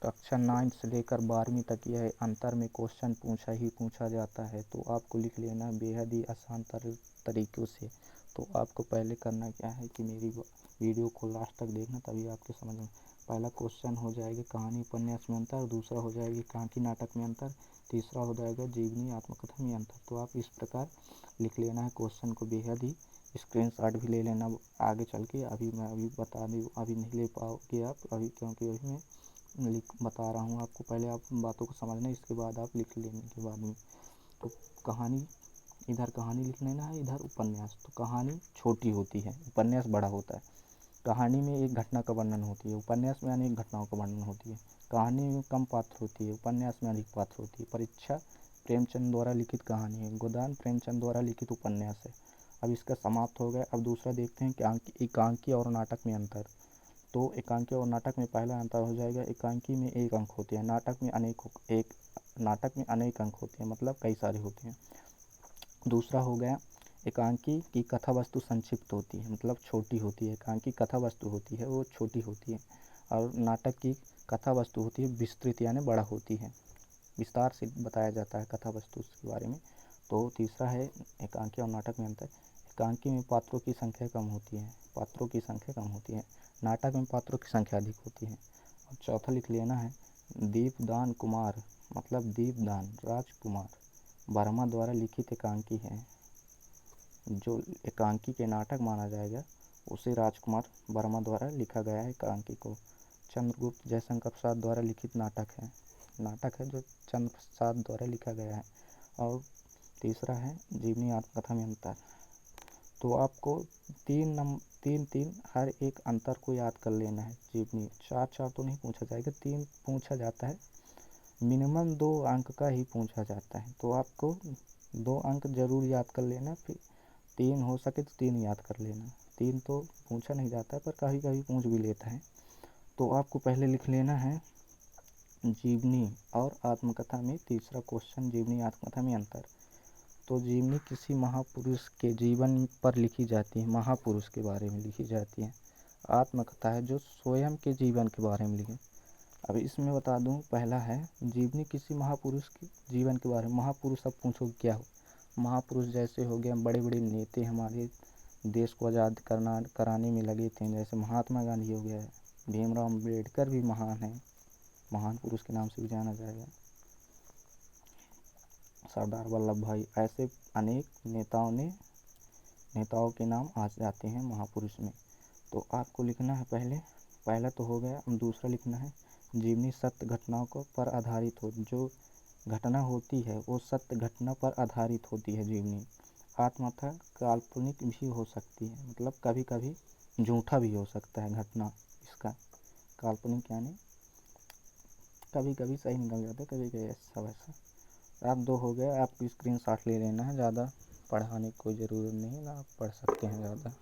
कक्षा 9 से लेकर 12वीं तक यह अंतर में क्वेश्चन पूछा जाता है। तो आपको लिख लेना बेहद ही आसान तरीक़ों से। तो आपको पहले करना क्या है कि मेरी वीडियो को लास्ट तक देखना, तभी आपके समझ में। पहला क्वेश्चन हो जाएगा कहानी उपन्यास में अंतर, दूसरा हो जाएगी एकांकी नाटक में अंतर, तीसरा हो जाएगा जीवनी आत्मकथा में अंतर। तो आप इस प्रकार लिख लेना है क्वेश्चन को बेहद ही। स्क्रीनशॉट भी ले लेना आगे चल के। अभी मैं बता दूँ, अभी नहीं ले पाओगे आप अभी, क्योंकि अभी मैं बता रहा हूँ आपको। पहले आप बातों को समझना, इसके बाद आप लिख लेने के बाद में। तो कहानी, इधर कहानी लिख लेना है, इधर उपन्यास। तो कहानी छोटी होती है, उपन्यास बड़ा होता है। कहानी में एक घटना का वर्णन होती है, उपन्यास में अनेक घटनाओं का वर्णन होती है। कहानी में कम पात्र होती है, उपन्यास में अधिक पात्र होती है। परीक्षा प्रेमचंद द्वारा लिखित कहानी है, गोदान प्रेमचंद द्वारा लिखित उपन्यास है। अब इसका समाप्त हो गया। अब दूसरा देखते हैं कि एकांकी और नाटक में अंतर। तो एकांकी और नाटक में पहला अंतर हो जाएगा, एकांकी में एक अंक होते हैं, नाटक में अनेक अंक होते हैं, मतलब कई सारे होते हैं। दूसरा हो गया, एकांकी की कथा वस्तु संक्षिप्त होती है, मतलब छोटी होती है। एकांकी कथा वस्तु होती है वो छोटी होती है, और नाटक की कथा वस्तु होती है विस्तृत, यानी बड़ा होती है, विस्तार से बताया जाता है कथा वस्तु के बारे में। तो तीसरा है एकांकी और नाटक में अंतर। एकांकी में पात्रों की संख्या कम होती है, नाटक में पात्रों की संख्या अधिक होती है। और चौथा लिख लेना है दीपदान कुमार, मतलब दीपदान राजकुमार वर्मा द्वारा लिखित एकांकी है। जो एकांकी के नाटक माना जाएगा उसे राजकुमार वर्मा द्वारा लिखा गया है एकांकी को। चंद्रगुप्त जयशंकर प्रसाद द्वारा लिखित नाटक है जो चंद्र प्रसाद द्वारा लिखा गया है। और तीसरा है जीवनी आत्मकथा में अंतर। तो आपको तीन हर एक अंतर को याद कर लेना है। जीवनी चार तो नहीं पूछा जाएगा, 3 पूछा जाता है, मिनिमम 2 अंक का ही पूछा जाता है। तो आपको 2 अंक जरूर याद कर लेना, फिर 3 हो सके तो 3 याद कर लेना। 3 तो पूछा नहीं जाता है, पर कभी कभी पूछ भी लेता है। तो आपको पहले लिख लेना है जीवनी और आत्मकथा में तीसरा क्वेश्चन, जीवनी आत्मकथा में अंतर। तो जीवनी किसी महापुरुष के जीवन पर लिखी जाती है, महापुरुष के बारे में लिखी जाती है। आत्मकथा है जो स्वयं के जीवन के बारे में लिखे। अब इसमें बता दूं, पहला है जीवनी किसी महापुरुष के जीवन के बारे में। महापुरुष अब पूछो क्या हो, महापुरुष जैसे हो गया बड़े बड़े नेता हमारे देश को आज़ाद कराने में लगे थे, जैसे महात्मा गांधी हो गया, भीमराव अम्बेडकर भी महान है, महान पुरुष के नाम से भी जाना जाएगा, सरदार वल्लभ भाई, ऐसे अनेक नेताओं के नाम आ जाते हैं महापुरुष में। तो आपको लिखना है पहला तो हो गया। दूसरा लिखना है जीवनी सत्य घटनाओं को पर आधारित हो, जो घटना होती है वो सत्य घटना पर आधारित होती है जीवनी। आत्मकथा काल्पनिक भी हो सकती है, मतलब कभी कभी झूठा भी हो सकता है घटना इसका। काल्पनिक यानी कभी कभी सही निकल जाता है, कभी कभी ऐसा वैसा। आप 2 हो गए, आपको स्क्रीनशॉट ले लेना है, ज़्यादा पढ़ाने की कोई ज़रूरत नहीं है, आप पढ़ सकते हैं ज़्यादा।